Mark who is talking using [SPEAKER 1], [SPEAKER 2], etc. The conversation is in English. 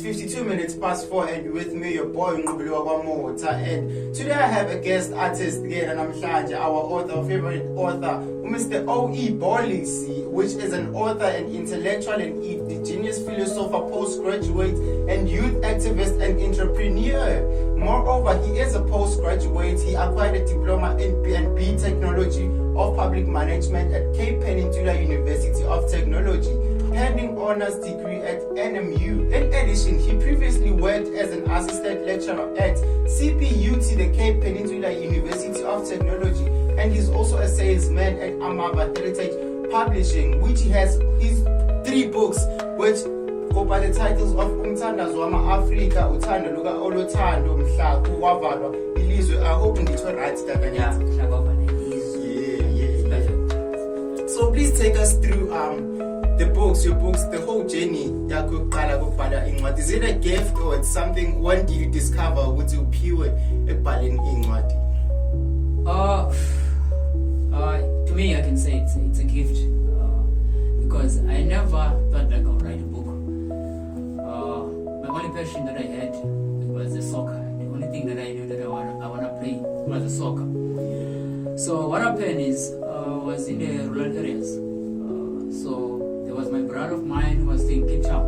[SPEAKER 1] 52 minutes past 4 and with me your boy Ngubili Mota, and today I have a guest artist again, and I'm our favorite author, Mr. O.E. Bolisi, which is an author and intellectual and indigenous philosopher, postgraduate and youth activist and entrepreneur. Moreover, he is a postgraduate. He acquired a diploma in B&B Technology of Public Management at Cape Peninsula University of Technology, pending honors degree at NMU. In addition, he previously worked as an assistant lecturer at CPUT, the Cape Peninsula University of Technology, and he's also a salesman at Amaba Heritage Publishing, which he has his 3 books, which go by the titles of Umthandazo Wama-Afrika, Uthando Luka Olothando, Mhla Kuwavalwa Ilizwe. I hope nditho right that.
[SPEAKER 2] Yeah.
[SPEAKER 1] So please take us through your books, the whole journey. Is it a gift or it's something? When did you discover what you pure ekubhaleni incwadi?
[SPEAKER 2] To me, I can say it's a gift because I never thought that I could write a book. My only passion that I had was the soccer. The only thing that I knew that I wanna play was the soccer. So what happened is was in the rural areas. So there was my brother of mine who was staying in Cape Town.